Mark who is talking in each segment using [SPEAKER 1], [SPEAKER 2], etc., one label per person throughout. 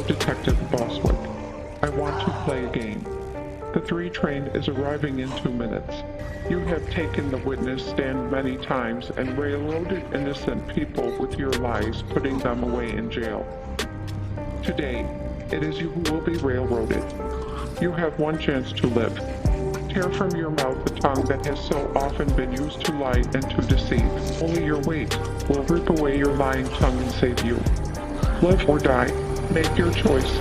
[SPEAKER 1] Hello, Detective Boswick. I want to play a game. The 3 train is arriving in 2 minutes. You have taken the witness stand many times and railroaded innocent people with your lies, putting them away in jail. Today, it is you who will be railroaded. You have one chance to live. Tear from your mouth the tongue that has so often been used to lie and to deceive. Only your weight will rip away your lying tongue and save you. Live or die. Make your choice.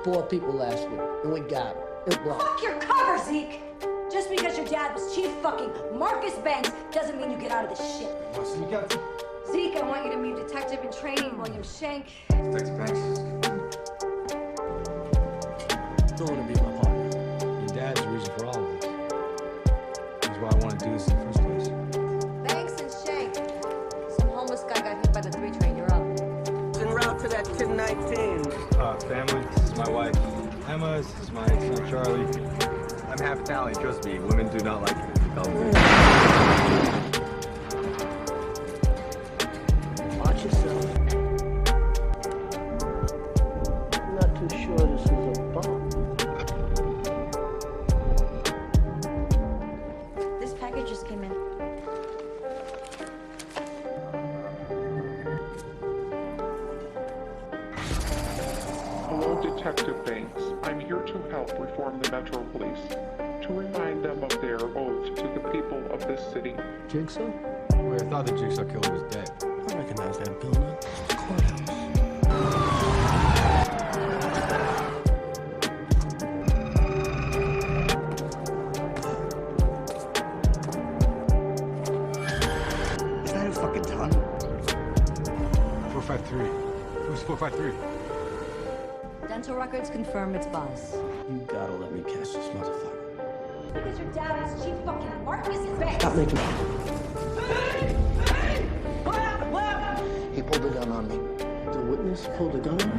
[SPEAKER 2] Four people last week, and we got it.
[SPEAKER 3] Fuck your cover, Zeke! Just because your dad was chief fucking Marcus Banks doesn't mean you get out of this shit. Zeke, I want you to meet Detective in Training, William Shank.
[SPEAKER 4] Detective Banks.
[SPEAKER 2] Don't want to be my partner.
[SPEAKER 4] Your dad's the reason for all of this. That's why I want to do this in the first place.
[SPEAKER 3] Banks and Shank. Some homeless guy got hit by the 3 train. You're up.
[SPEAKER 2] En route to that 1019.
[SPEAKER 4] Family, this is my wife, Emma, this is my son, Charlie. I'm half Italian, trust me, women do not like it.
[SPEAKER 2] Watch yourself. I'm not too sure this is a bomb.
[SPEAKER 3] This package just came in.
[SPEAKER 1] Hello, Detective Banks. I'm here to help reform the Metro Police, to remind them of their oath to the people of this city.
[SPEAKER 2] Jigsaw?
[SPEAKER 4] Wait, I thought the Jigsaw killer was dead.
[SPEAKER 2] I recognize that building. It's the courthouse.
[SPEAKER 5] Is that a fucking ton?
[SPEAKER 4] 453. Who's 453?
[SPEAKER 3] Dental records confirm it's Bas.
[SPEAKER 2] You gotta let me catch this motherfucker.
[SPEAKER 3] Because your dad was chief fucking Marcus Banks.
[SPEAKER 2] Stop making
[SPEAKER 3] Hey! What happened? What happened?
[SPEAKER 2] He pulled a gun on me. The witness pulled a gun on me?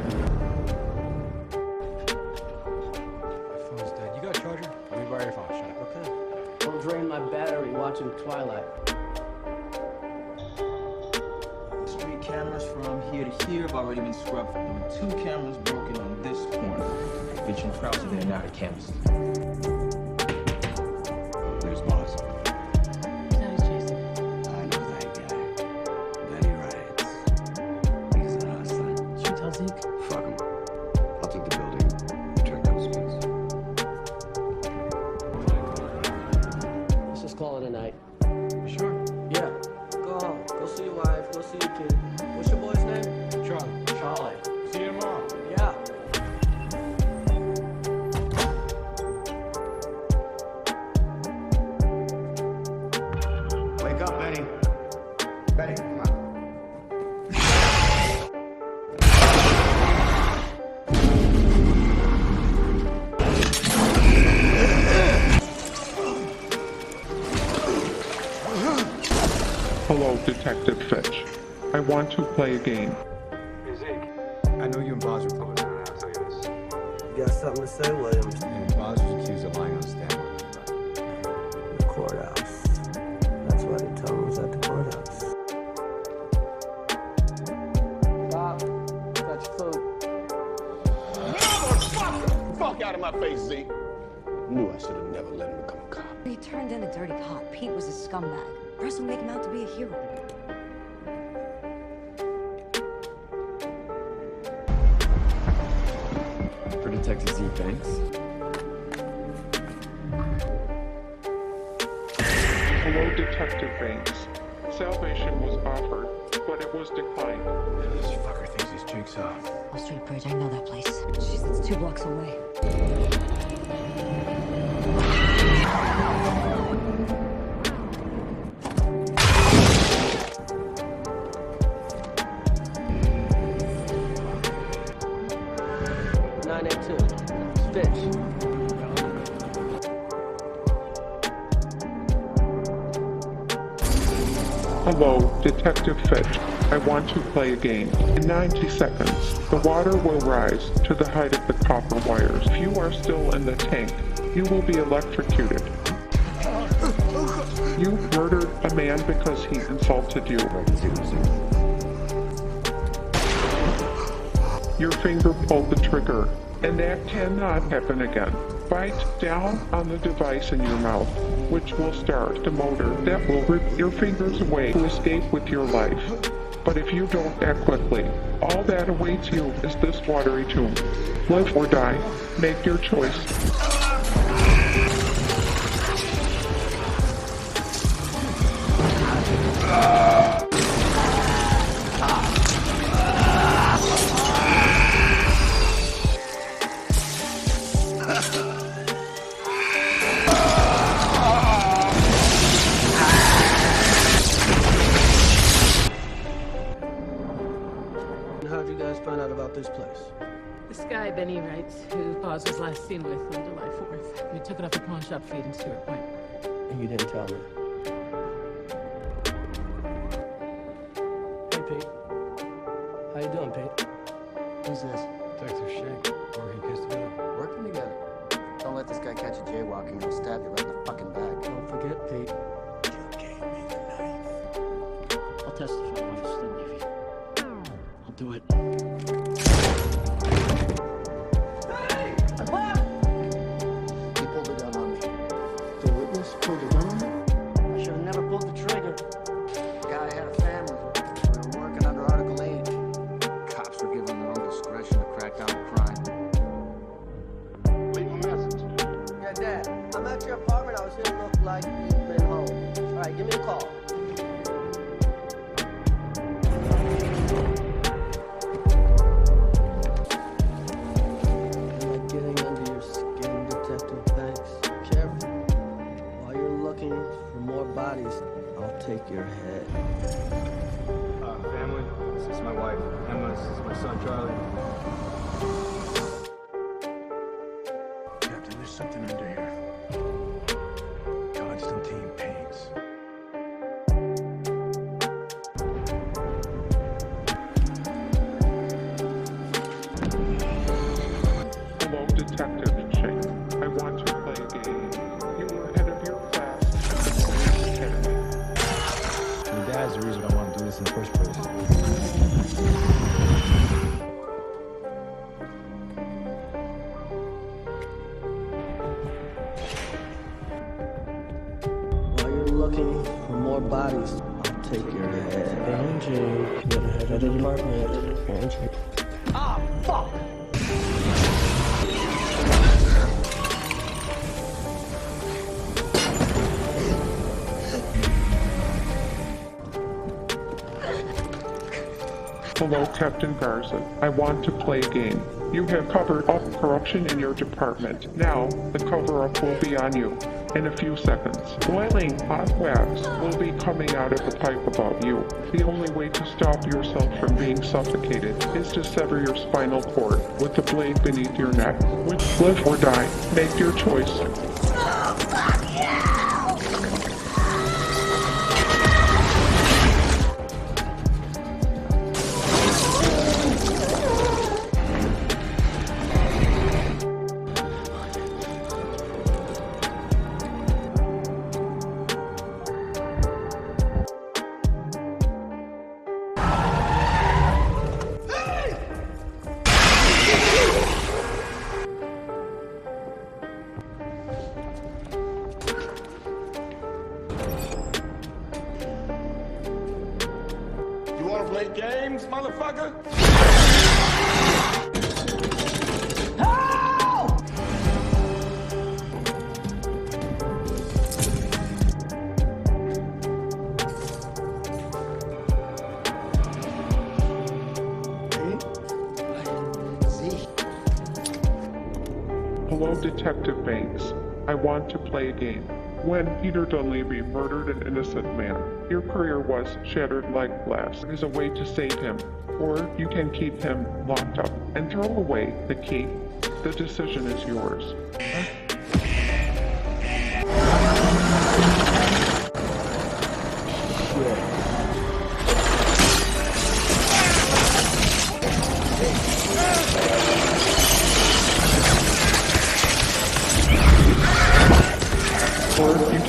[SPEAKER 4] My phone's dead. You got a charger? Let me borrow your phone. Shut up.
[SPEAKER 2] Okay. Don't drain my battery watching Twilight.
[SPEAKER 5] Street cameras from here to here have already been scrubbed. There were 2 cameras broken on this corner. Bitch and Krause are there now to canvas. Where's Basa?
[SPEAKER 3] Now he's chasing.
[SPEAKER 5] I know that guy. Betty writes. He's not us, son.
[SPEAKER 2] Should we tell Zeke?
[SPEAKER 5] Fuck him. I'll take the building. Check those speeds.
[SPEAKER 2] Let's just call it a night.
[SPEAKER 4] You sure?
[SPEAKER 2] Yeah. Go home. Go see your wife. Go see your kid. What's your boy's name?
[SPEAKER 4] Charlie.
[SPEAKER 2] Charlie.
[SPEAKER 4] See you tomorrow.
[SPEAKER 2] Yeah.
[SPEAKER 5] Wake up, Betty. Betty, come on.
[SPEAKER 1] Hello, Detective Fitch. I want to play a game.
[SPEAKER 4] Hey, Zeke. I know you and Boz were close, and I'll tell you this.
[SPEAKER 2] You got something to say, Williams?
[SPEAKER 4] And Boz was accused of lying on stand.
[SPEAKER 2] The courthouse. That's why they tell him was at the courthouse. Bob, got your food.
[SPEAKER 6] Motherfucker! Fuck out of my face, Zeke.
[SPEAKER 5] Knew I should have never let him become a cop.
[SPEAKER 3] He turned in a dirty cop. Pete was a scumbag. Press will make him out to be a hero.
[SPEAKER 7] For Detective Z. Banks.
[SPEAKER 1] Hello, Detective Banks. Salvation was offered, but it was declined.
[SPEAKER 4] This fucker thinks he's Jigsaw.
[SPEAKER 3] Wall Street Bridge, I know that place. She sits 2 blocks away.
[SPEAKER 1] Hello, Detective Fitch. I want to play a game. In 90 seconds, the water will rise to the height of the copper wires. If you are still in the tank, you will be electrocuted. You murdered a man because he insulted you. Your finger pulled the trigger, and that cannot happen again. Bite down on the device in your mouth, which will start the motor that will rip your fingers away to escape with your life. But if you don't act quickly, all that awaits you is this watery tomb. Live or die, make your choice.
[SPEAKER 2] How'd you guys find out about this place?
[SPEAKER 8] This guy, Benny Wrights, who Paws was last seen with on July 4th. We took it off the pawn shop feed in Stewart Point.
[SPEAKER 2] And you didn't tell me. Hey, Pete. How you doing, Pete?
[SPEAKER 9] Who's this?
[SPEAKER 4] Detective Shank, working case together.
[SPEAKER 9] Working together. Don't let this guy catch you jaywalking. He'll stab you right in the fucking back.
[SPEAKER 2] Don't forget, Pete.
[SPEAKER 9] You gave me the knife.
[SPEAKER 10] I'll testify on this thing, Navy. I'll do it.
[SPEAKER 9] He pulled the gun on me.
[SPEAKER 10] The witness pulled the gun on me? I should have never pulled the trigger.
[SPEAKER 9] Guy had a family. We were working under Article 8. Cops were given their own discretion to crack down on crime. Leave a message.
[SPEAKER 2] Yeah, Dad. I'm at your apartment. I was here to look like you've been home. All right, give me a call. Am I getting under your skin, Detective Banks? Careful. While you're looking for more bodies, I'll take your head.
[SPEAKER 4] Family, this is my wife, Emma, this is my son, Charlie.
[SPEAKER 5] Captain, there's something under here. Constantine paints.
[SPEAKER 1] Hello, Detective Shank. I want to play a game. You were head of your class at the police academy.
[SPEAKER 4] Your dad's the reason I wanted to do this in the first place.
[SPEAKER 2] While you're looking for more bodies, I'll take your head. Angie, you're the head of the department. Angie. Ah, fuck!
[SPEAKER 1] Hello, Captain Garza. I want to play a game. You have covered up corruption in your department. Now, the cover-up will be on you. In a few seconds, boiling hot wax will be coming out of the pipe above you. The only way to stop yourself from being suffocated is to sever your spinal cord with the blade beneath your neck. Which live or die, make your choice.
[SPEAKER 6] You wanna play games, motherfucker?
[SPEAKER 1] Hello, Detective Banks. I want to play a game. When Peter Dunleavy murdered an innocent man, your career was shattered like glass. There is a way to save him, or you can keep him locked up and throw away the key. The decision is yours.
[SPEAKER 2] Yeah.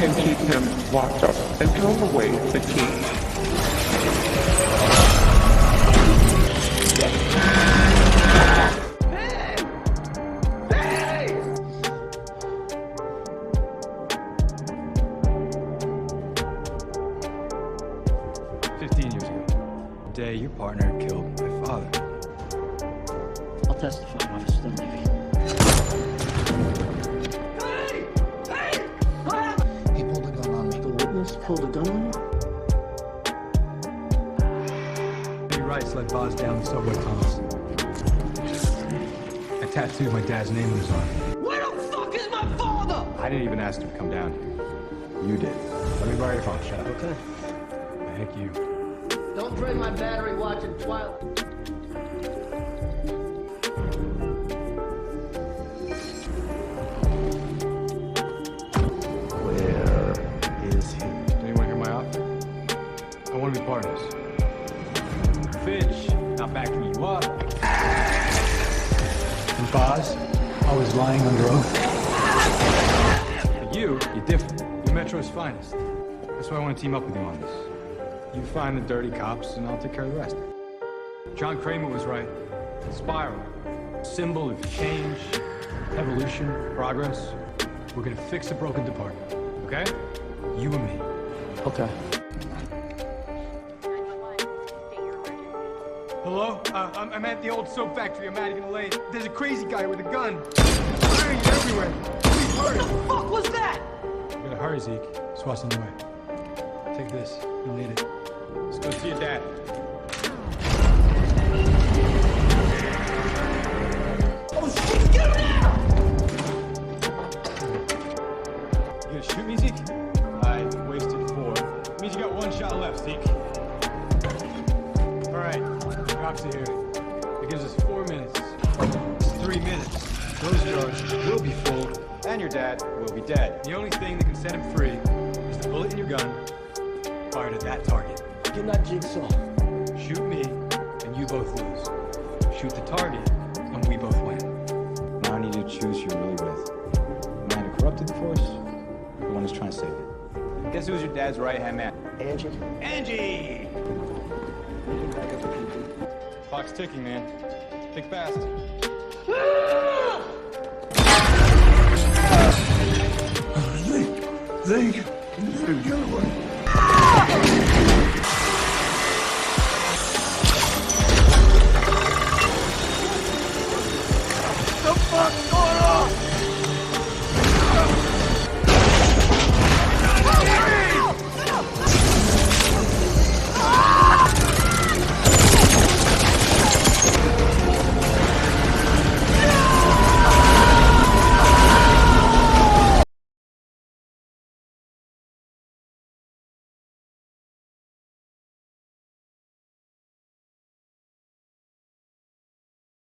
[SPEAKER 1] can keep him locked up and throw away the key.
[SPEAKER 4] Your partner killed my father.
[SPEAKER 10] I'll testify, Officer Levy.
[SPEAKER 5] He pulled a gun on me.
[SPEAKER 2] The witness pulled a gun on you?
[SPEAKER 4] Rice led Basa down the subway tunnels. I tattooed my dad's name on his arm.
[SPEAKER 10] Where the fuck is my father?
[SPEAKER 4] I didn't even ask him to come down here. You did. Let me borrow your phone. Shut up.
[SPEAKER 2] Okay.
[SPEAKER 4] Thank you.
[SPEAKER 10] Don't drain my battery watching Twilight.
[SPEAKER 5] Where is he?
[SPEAKER 4] Anyone hear my offer? I want to be partners. Fitch, not backing you up. And Bas, always lying under oath. But you're different. You're Metro's finest. That's why I want to team up with you on this. You find the dirty cops, and I'll take care of the rest. John Kramer was right. Spiral. Symbol of change, evolution, progress. We're gonna fix a broken department, okay? You and me.
[SPEAKER 2] Okay.
[SPEAKER 4] Hello? I'm at the old soap factory. I'm Madigan Lane. There's a crazy guy with a gun. Firing everywhere. Please hurry.
[SPEAKER 10] What the fuck was that?
[SPEAKER 4] You gotta hurry, Zeke. SWAT's on the way. Take this. You'll need it. Let's go see your dad.
[SPEAKER 10] Oh shit, get him now!
[SPEAKER 4] You gonna shoot me, Zeke? I wasted 4. Means you got 1 shot left, Zeke. Alright, cops are here. It gives us 4 minutes. It's 3 minutes. Those jars will be full, and your dad will be dead. The only thing that can set him free is the bullet in your gun fired at that target.
[SPEAKER 2] You're not Jigsaw.
[SPEAKER 4] Shoot me, and you both lose. Shoot the target, and we both win.
[SPEAKER 5] Now I need you to choose who you're really with. The man who corrupted the force, or the one who's trying to save it.
[SPEAKER 4] Guess who's your dad's right-hand man?
[SPEAKER 2] Angie.
[SPEAKER 4] Angie!
[SPEAKER 2] Back up the people.
[SPEAKER 4] Clock's ticking, man. Think fast.
[SPEAKER 6] Zeke, get away.